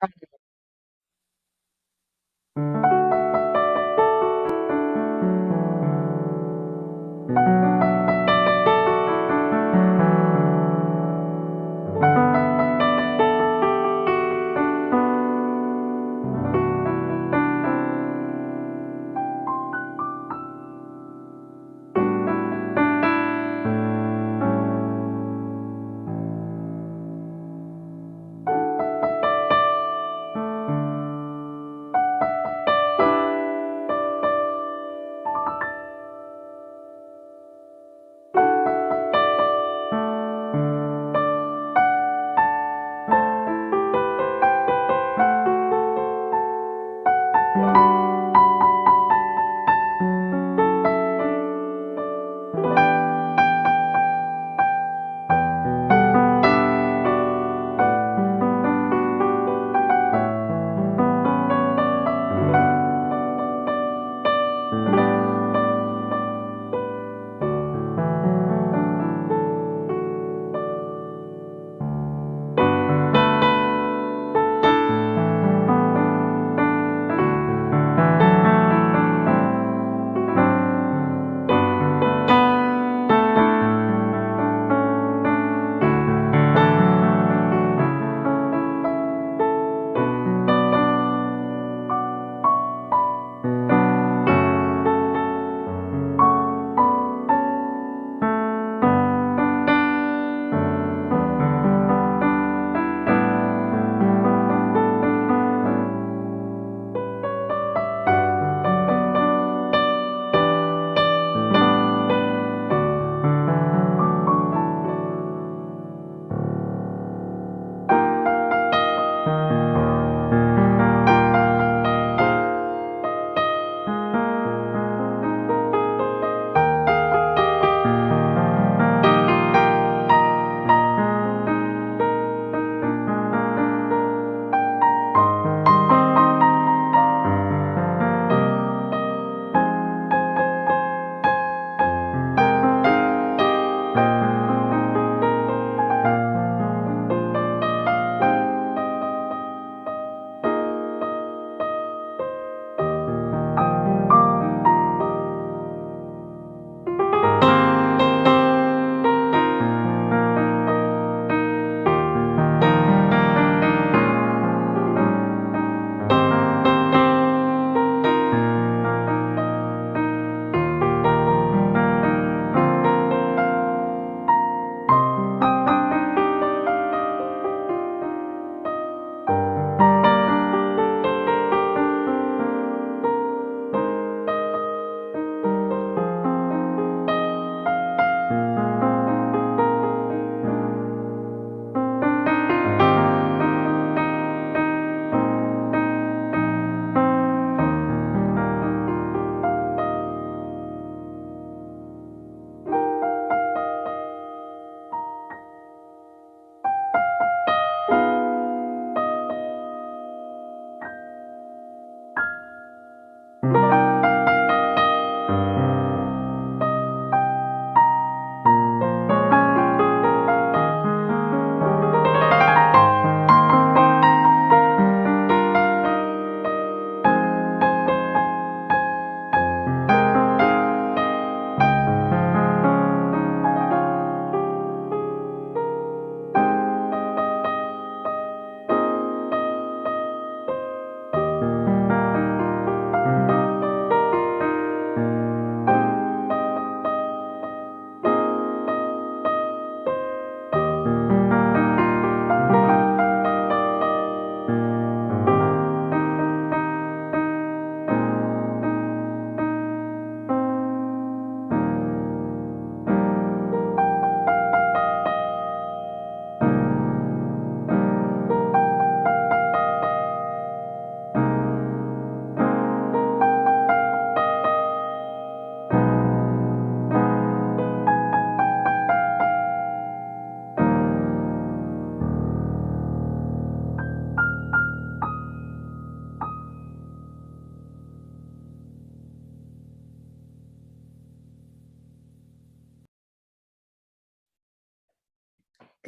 Good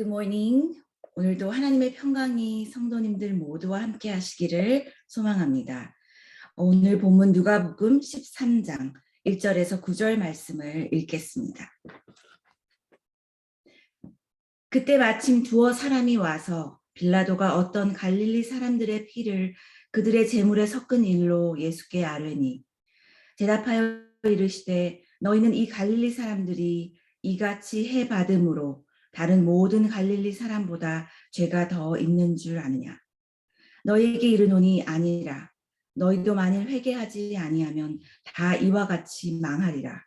morning. 오늘도 하나님의 평강이 성도님들 모두와 함께 하시기를 소망합니다. 오늘 본문 누가복음 13장 1절에서 9절 말씀을 읽겠습니다. 그때 마침 두어 사람이 와서 빌라도가 어떤 갈릴리 사람들의 피를 그들의 제물에 섞은 일로 예수께 아뢰니 대답하여 이르시되 너희는 이 갈릴리 사람들이 이같이 해 받음으로 다른 모든 갈릴리 사람보다 죄가 더 있는 줄 아느냐. 너희에게 이르노니 아니라. 너희도 만일 회개하지 아니하면 다 이와 같이 망하리라.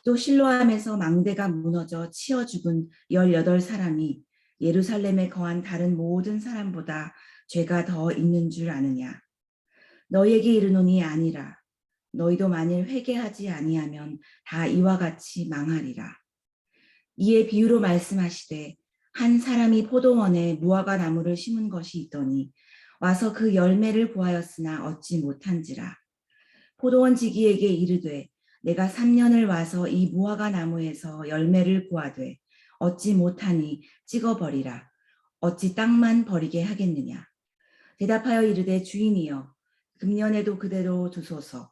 또 실로암에서 망대가 무너져 치어 죽은 18사람이 예루살렘에 거한 다른 모든 사람보다 죄가 더 있는 줄 아느냐. 너희에게 이르노니 아니라. 너희도 만일 회개하지 아니하면 다 이와 같이 망하리라. 이에 비유로 말씀하시되 한 사람이 포도원에 무화과 나무를 심은 것이 있더니 와서 그 열매를 보았으나 얻지 못한지라. 포도원 지기에게 이르되 내가 3년을 와서 이 무화과 나무에서 열매를 보아되 얻지 못하니 찍어버리라. 어찌 땅만 버리게 하겠느냐. 대답하여 이르되 주인이여 금년에도 그대로 두소서.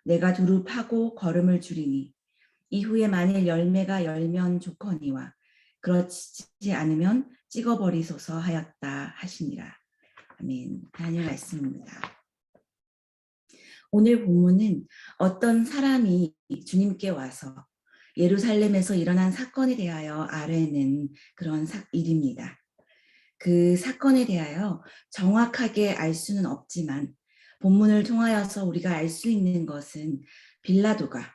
내가 두루 파고 거름을 줄이니 이후에 만일 열매가 열면 좋거니와 그렇지 않으면 찍어버리소서 하였다 하시니라. 아멘. 하나님의 말씀입니다. 오늘 본문은 어떤 사람이 주님께 와서 예루살렘에서 일어난 사건에 대하여 아뢰는 그런 일입니다. 그 사건에 대하여 정확하게 알 수는 없지만 본문을 통하여서 우리가 알 수 있는 것은 빌라도가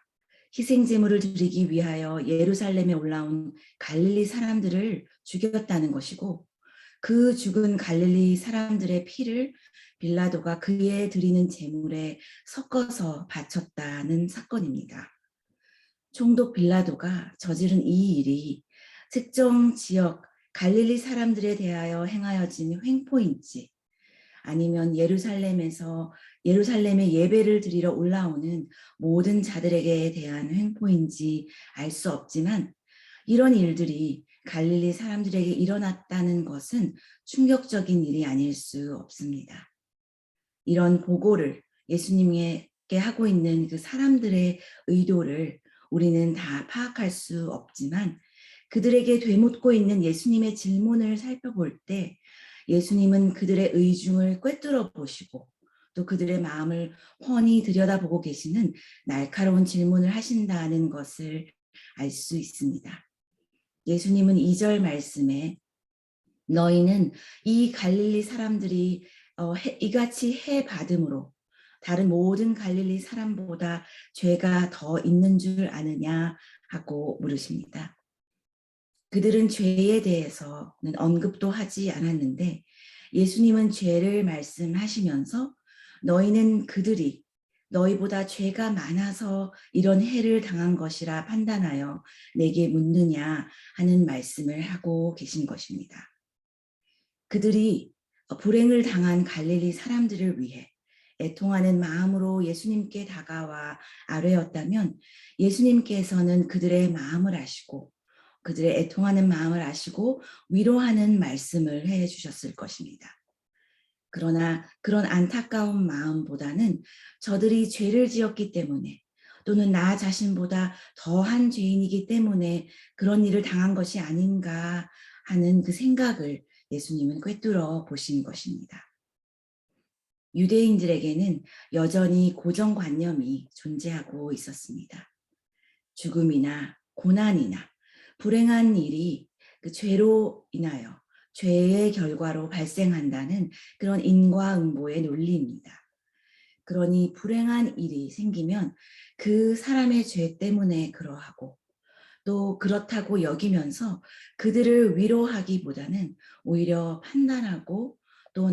희생제물을 드리기 위하여 예루살렘에 올라온 갈릴리 사람들을 죽였다는 것이고 그 죽은 갈릴리 사람들의 피를 빌라도가 그에 드리는 제물에 섞어서 바쳤다는 사건입니다. 총독 빌라도가 저지른 이 일이 특정 지역 갈릴리 사람들에 대하여 행하여진 횡포인지 아니면 예루살렘에 예배를 드리러 올라오는 모든 자들에게 대한 횡포인지 알 수 없지만 이런 일들이 갈릴리 사람들에게 일어났다는 것은 충격적인 일이 아닐 수 없습니다. 이런 보고를 예수님께 하고 있는 그 사람들의 의도를 우리는 다 파악할 수 없지만 그들에게 되묻고 있는 예수님의 질문을 살펴볼 때 예수님은 그들의 의중을 꿰뚫어 보시고 또 그들의 마음을 훤히 들여다보고 계시는 날카로운 질문을 하신다는 것을 알 수 있습니다. 예수님은 2절 말씀에 너희는 이 갈릴리 사람들이 이같이 해 받음으로 다른 모든 갈릴리 사람보다 죄가 더 있는 줄 아느냐 하고 물으십니다. 그들은 죄에 대해서는 언급도 하지 않았는데 예수님은 죄를 말씀하시면서 너희는 그들이 너희보다 죄가 많아서 이런 해를 당한 것이라 판단하여 내게 묻느냐 하는 말씀을 하고 계신 것입니다. 그들이 불행을 당한 갈릴리 사람들을 위해 애통하는 마음으로 예수님께 다가와 아뢰었다면 예수님께서는 그들의 마음을 아시고 그들의 애통하는 마음을 아시고 위로하는 말씀을 해 주셨을 것입니다. 그러나 그런 안타까운 마음보다는 저들이 죄를 지었기 때문에 또는 나 자신보다 더한 죄인이기 때문에 그런 일을 당한 것이 아닌가 하는 그 생각을 예수님은 꿰뚫어 보신 것입니다. 유대인들에게는 여전히 고정관념이 존재하고 있었습니다. 죽음이나 고난이나 불행한 일이 그 죄로 인하여 죄의 결과로 발생한다는 그런 인과응보의 논리입니다. 그러니 불행한 일이 생기면 그 사람의 죄 때문에 그러하고 또 그렇다고 여기면서 그들을 위로하기보다는 오히려 판단하고 또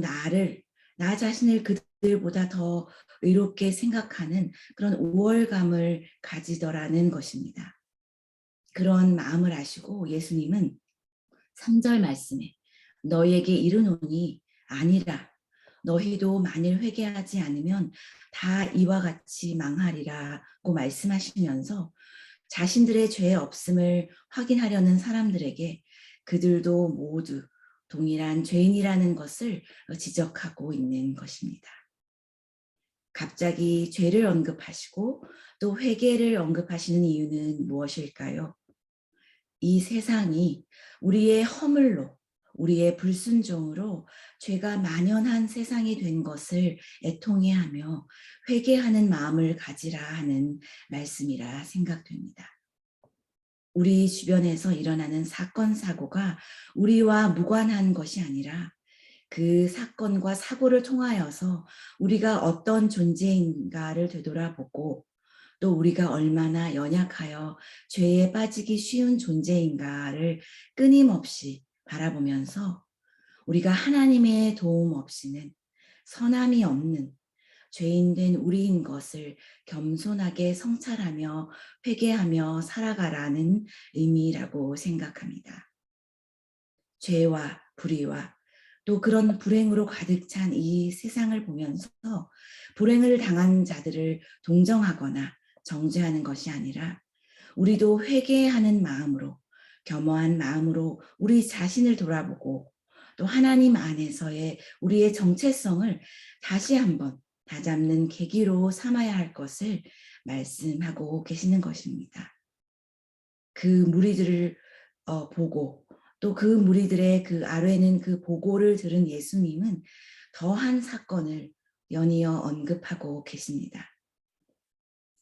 나 자신을 그들보다 더 의롭게 생각하는 그런 우월감을 가지더라는 것입니다. 그런 마음을 아시고 예수님은 3절 말씀에 너희에게 이르노니 아니라 너희도 만일 회개하지 않으면 다 이와 같이 망하리라고 말씀하시면서 자신들의 죄 없음을 확인하려는 사람들에게 그들도 모두 동일한 죄인이라는 것을 지적하고 있는 것입니다. 갑자기 죄를 언급하시고 또 회개를 언급하시는 이유는 무엇일까요? 이 세상이 우리의 허물로, 우리의 불순종으로 죄가 만연한 세상이 된 것을 애통해하며 회개하는 마음을 가지라 하는 말씀이라 생각됩니다. 우리 주변에서 일어나는 사건, 사고가 우리와 무관한 것이 아니라 그 사건과 사고를 통하여서 우리가 어떤 존재인가를 되돌아보고 또 우리가 얼마나 연약하여 죄에 빠지기 쉬운 존재인가를 끊임없이 바라보면서 우리가 하나님의 도움 없이는 선함이 없는 죄인된 우리인 것을 겸손하게 성찰하며 회개하며 살아가라는 의미라고 생각합니다. 죄와 불의와 또 그런 불행으로 가득 찬 이 세상을 보면서 불행을 당한 자들을 동정하거나 정죄하는 것이 아니라 우리도 회개하는 마음으로 겸허한 마음으로 우리 자신을 돌아보고 또 하나님 안에서의 우리의 정체성을 다시 한번 다잡는 계기로 삼아야 할 것을 말씀하고 계시는 것입니다. 그 무리들을 보고 또 그 무리들의 그 아뢰는 그 보고를 들은 예수님은 더한 사건을 연이어 언급하고 계십니다.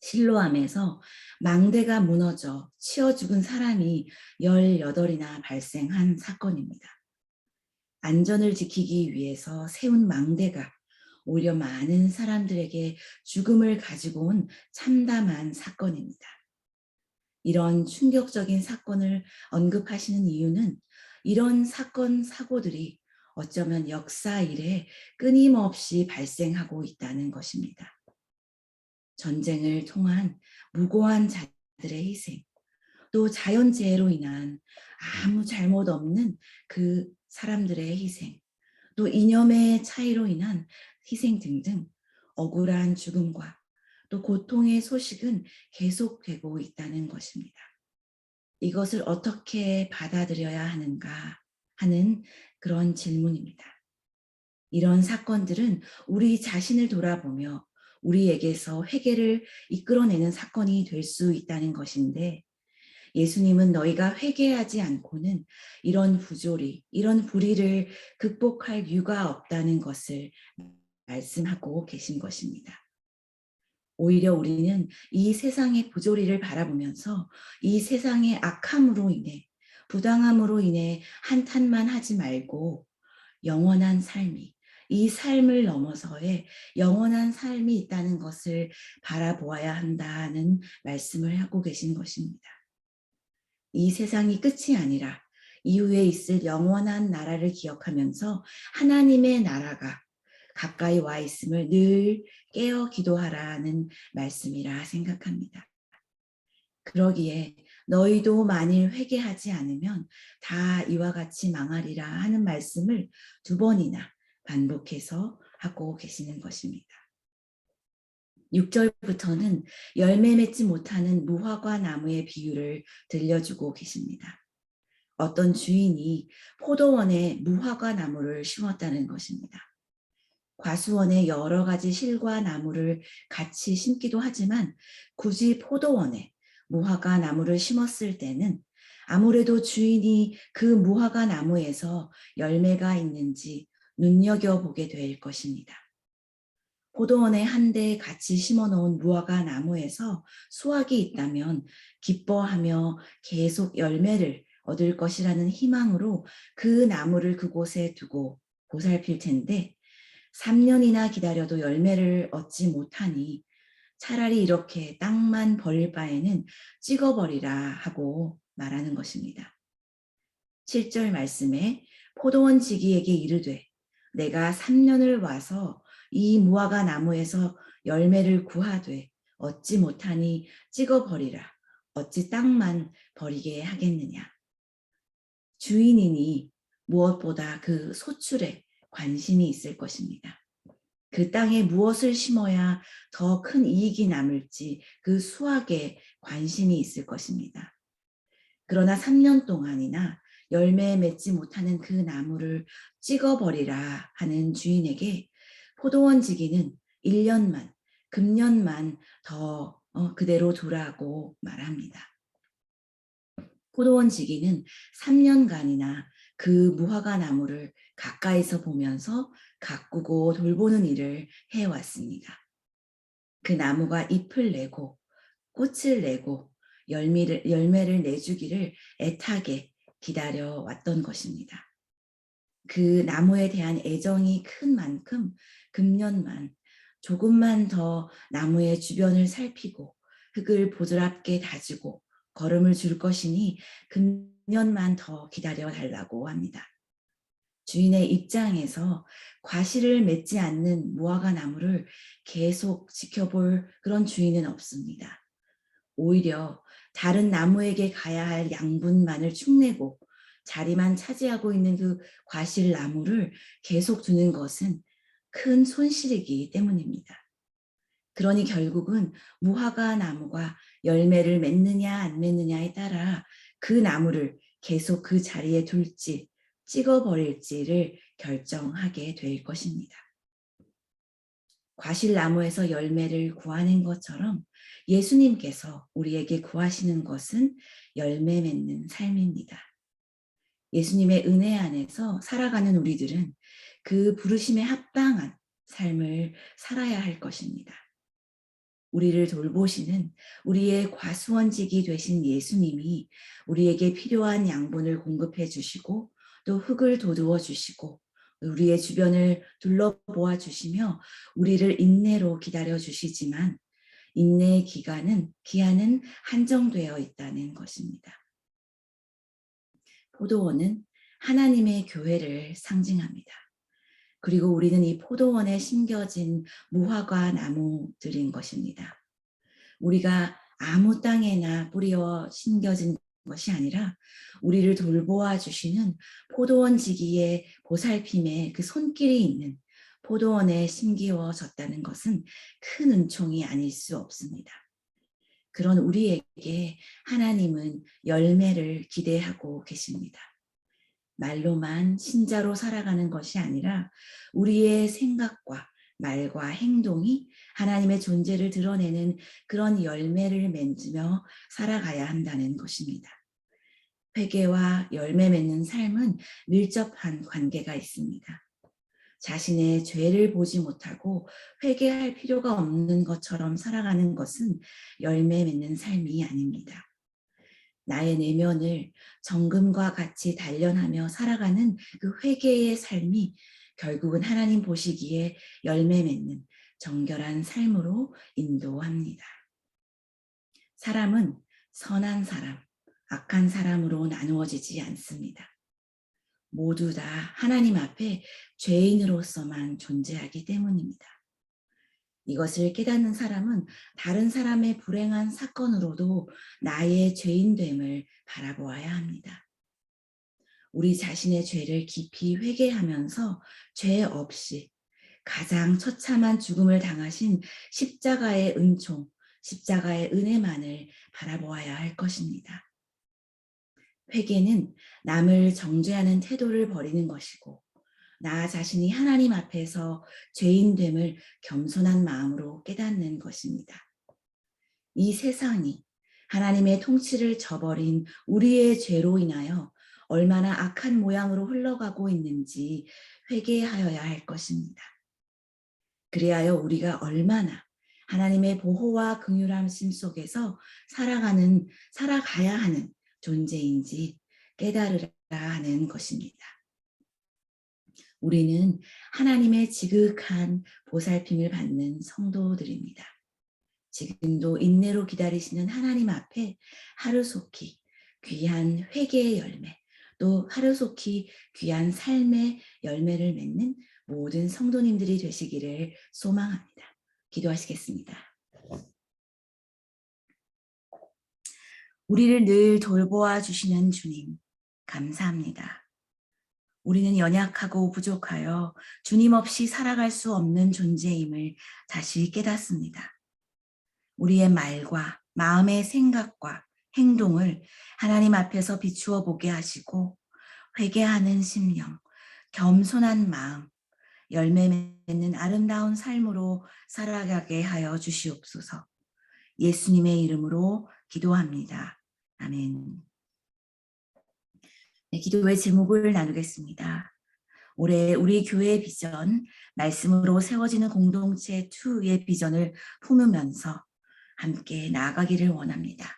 실로암에서 망대가 무너져 치어 죽은 사람이 18이나 발생한 사건입니다. 안전을 지키기 위해서 세운 망대가 오히려 많은 사람들에게 죽음을 가지고 온 참담한 사건입니다. 이런 충격적인 사건을 언급하시는 이유는 이런 사건, 사고들이 어쩌면 역사 이래 끊임없이 발생하고 있다는 것입니다. 전쟁을 통한 무고한 자들의 희생, 또 자연재해로 인한 아무 잘못 없는 그 사람들의 희생, 또 이념의 차이로 인한 희생 등등 억울한 죽음과 또 고통의 소식은 계속되고 있다는 것입니다. 이것을 어떻게 받아들여야 하는가 하는 그런 질문입니다. 이런 사건들은 우리 자신을 돌아보며 우리에게서 회개를 이끌어내는 사건이 될 수 있다는 것인데 예수님은 너희가 회개하지 않고는 이런 부조리, 이런 불의를 극복할 이유가 없다는 것을 말씀하고 계신 것입니다. 오히려 우리는 이 세상의 부조리를 바라보면서 이 세상의 악함으로 인해, 부당함으로 인해 한탄만 하지 말고 영원한 삶이, 이 삶을 넘어서의 영원한 삶이 있다는 것을 바라보아야 한다는 말씀을 하고 계신 것입니다. 이 세상이 끝이 아니라 이후에 있을 영원한 나라를 기억하면서 하나님의 나라가 가까이 와 있음을 늘 깨어 기도하라는 말씀이라 생각합니다. 그러기에 너희도 만일 회개하지 않으면 다 이와 같이 망하리라 하는 말씀을 2번이나 반복해서 하고 계시는 것입니다. 6절부터는 열매 맺지 못하는 무화과 나무의 비유를 들려주고 계십니다. 어떤 주인이 포도원에 무화과 나무를 심었다는 것입니다. 과수원에 여러 가지 실과 나무를 같이 심기도 하지만 굳이 포도원에 무화과 나무를 심었을 때는 아무래도 주인이 그 무화과 나무에서 열매가 있는지 눈여겨보게 될 것입니다. 포도원에 한데 같이 심어놓은 무화과 나무에서 수확이 있다면 기뻐하며 계속 열매를 얻을 것이라는 희망으로 그 나무를 그곳에 두고 보살필 텐데 3년이나 기다려도 열매를 얻지 못하니 차라리 이렇게 땅만 버릴 바에는 찍어버리라 하고 말하는 것입니다. 7절 말씀에 포도원 지기에게 이르되 내가 3년을 와서 이 무화과 나무에서 열매를 구하되 얻지 못하니 찍어버리라. 어찌 땅만 버리게 하겠느냐. 주인이니 무엇보다 그 소출에 관심이 있을 것입니다. 그 땅에 무엇을 심어야 더 큰 이익이 남을지 그 수확에 관심이 있을 것입니다. 그러나 3년 동안이나 열매 맺지 못하는 그 나무를 찍어버리라 하는 주인에게 포도원 지기는 1년만, 금년만 더 그대로 두라고 말합니다. 포도원 지기는 3년간이나 그 무화과 나무를 가까이서 보면서 가꾸고 돌보는 일을 해왔습니다. 그 나무가 잎을 내고 꽃을 내고 열매를 내주기를 애타게 기다려왔던 것입니다. 그 나무에 대한 애정이 큰 만큼 금년만 조금만 더 나무의 주변을 살피고 흙을 보드랍게 다지고 걸음을 줄 것이니 금년만 더 기다려달라고 합니다. 주인의 입장에서 과실을 맺지 않는 무화과 나무를 계속 지켜볼 그런 주인은 없습니다. 오히려 다른 나무에게 가야 할 양분만을 축내고 자리만 차지하고 있는 그 과실 나무를 계속 두는 것은 큰 손실이기 때문입니다. 그러니 결국은 무화과 나무가 열매를 맺느냐 안 맺느냐에 따라 그 나무를 계속 그 자리에 둘지 찍어버릴지를 결정하게 될 것입니다. 과실나무에서 열매를 구하는 것처럼 예수님께서 우리에게 구하시는 것은 열매 맺는 삶입니다. 예수님의 은혜 안에서 살아가는 우리들은 그 부르심에 합당한 삶을 살아야 할 것입니다. 우리를 돌보시는 우리의 과수원직이 되신 예수님이 우리에게 필요한 양분을 공급해 주시고 또 흙을 돋우어 주시고 우리의 주변을 둘러보아 주시며 우리를 인내로 기다려 주시지만 인내의 기한은 한정되어 있다는 것입니다. 포도원은 하나님의 교회를 상징합니다. 그리고 우리는 이 포도원에 심겨진 무화과 나무들인 것입니다. 우리가 아무 땅에나 뿌려 심겨진 것이 아니라 우리를 돌보아 주시는 포도원 지기의 보살핌에 그 손길이 있는 포도원에 심기워졌다는 것은 큰 은총이 아닐 수 없습니다. 그런 우리에게 하나님은 열매를 기대하고 계십니다. 말로만 신자로 살아가는 것이 아니라 우리의 생각과 말과 행동이 하나님의 존재를 드러내는 그런 열매를 맺으며 살아가야 한다는 것입니다. 회개와 열매 맺는 삶은 밀접한 관계가 있습니다. 자신의 죄를 보지 못하고 회개할 필요가 없는 것처럼 살아가는 것은 열매 맺는 삶이 아닙니다. 나의 내면을 정금과 같이 단련하며 살아가는 그 회개의 삶이 결국은 하나님 보시기에 열매 맺는 정결한 삶으로 인도합니다. 사람은 선한 사람, 악한 사람으로 나누어지지 않습니다. 모두 다 하나님 앞에 죄인으로서만 존재하기 때문입니다. 이것을 깨닫는 사람은 다른 사람의 불행한 사건으로도 나의 죄인됨을 바라보아야 합니다. 우리 자신의 죄를 깊이 회개하면서 죄 없이 가장 처참한 죽음을 당하신 십자가의 은총, 십자가의 은혜만을 바라보아야 할 것입니다. 회개는 남을 정죄하는 태도를 버리는 것이고 나 자신이 하나님 앞에서 죄인됨을 겸손한 마음으로 깨닫는 것입니다. 이 세상이 하나님의 통치를 저버린 우리의 죄로 인하여 얼마나 악한 모양으로 흘러가고 있는지 회개하여야 할 것입니다. 그리하여 우리가 얼마나 하나님의 보호와 긍휼하심 속에서 살아가야 하는 존재인지 깨달으라 하는 것입니다. 우리는 하나님의 지극한 보살핌을 받는 성도들입니다. 지금도 인내로 기다리시는 하나님 앞에 하루속히 귀한 회개의 열매, 또 하루속히 귀한 삶의 열매를 맺는 모든 성도님들이 되시기를 소망합니다. 기도하시겠습니다. 우리를 늘 돌보아 주시는 주님, 감사합니다. 우리는 연약하고 부족하여 주님 없이 살아갈 수 없는 존재임을 다시 깨닫습니다. 우리의 말과 마음의 생각과 행동을 하나님 앞에서 비추어 보게 하시고 회개하는 심령, 겸손한 마음, 열매 맺는 아름다운 삶으로 살아가게 하여 주시옵소서. 예수님의 이름으로 기도합니다. 아멘. 네, 기도의 제목을 나누겠습니다. 올해 우리 교회의 비전, 말씀으로 세워지는 공동체 2의 비전을 품으면서 함께 나아가기를 원합니다.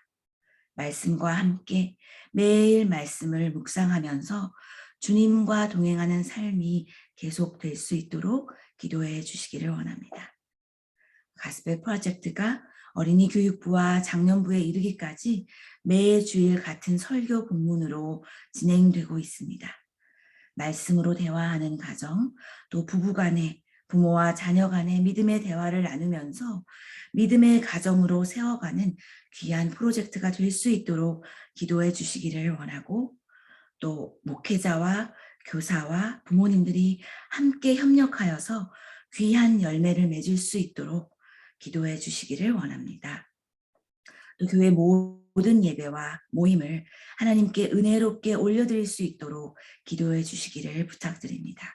말씀과 함께 매일 말씀을 묵상하면서 주님과 동행하는 삶이 계속될 수 있도록 기도해 주시기를 원합니다. 가스펠 프로젝트가 어린이 교육부와 장년부에 이르기까지 매주일 같은 설교 본문으로 진행되고 있습니다. 말씀으로 대화하는 가정, 또 부부간에 부모와 자녀 간의 믿음의 대화를 나누면서 믿음의 가정으로 세워가는 귀한 프로젝트가 될 수 있도록 기도해 주시기를 원하고, 또 목회자와 교사와 부모님들이 함께 협력하여서 귀한 열매를 맺을 수 있도록 기도해 주시기를 원합니다. 또 교회 모든 예배와 모임을 하나님께 은혜롭게 올려드릴 수 있도록 기도해 주시기를 부탁드립니다.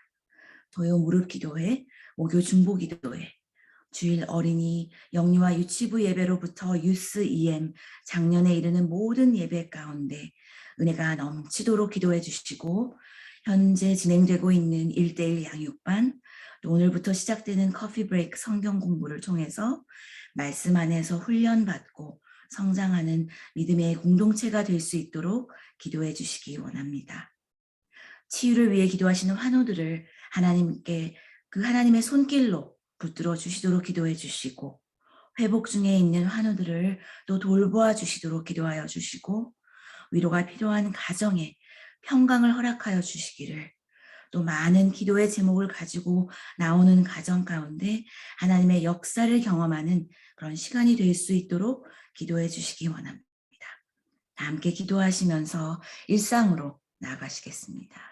토요 무릎 기도회, 목요 중보 기도회, 주일 어린이, 영유아 유치부 예배로부터 유스 EM, 작년에 이르는 모든 예배 가운데 은혜가 넘치도록 기도해 주시고, 현재 진행되고 있는 1:1 양육반, 또 오늘부터 시작되는 커피 브레이크 성경 공부를 통해서 말씀 안에서 훈련받고 성장하는 믿음의 공동체가 될 수 있도록 기도해 주시기 원합니다. 치유를 위해 기도하시는 환우들을 하나님께 그 하나님의 손길로 붙들어 주시도록 기도해 주시고, 회복 중에 있는 환우들을 또 돌보아 주시도록 기도하여 주시고, 위로가 필요한 가정에 평강을 허락하여 주시기를, 또 많은 기도의 제목을 가지고 나오는 가정 가운데 하나님의 역사를 경험하는 그런 시간이 될 수 있도록 기도해 주시기 원합니다. 다 함께 기도하시면서 일상으로 나아가시겠습니다.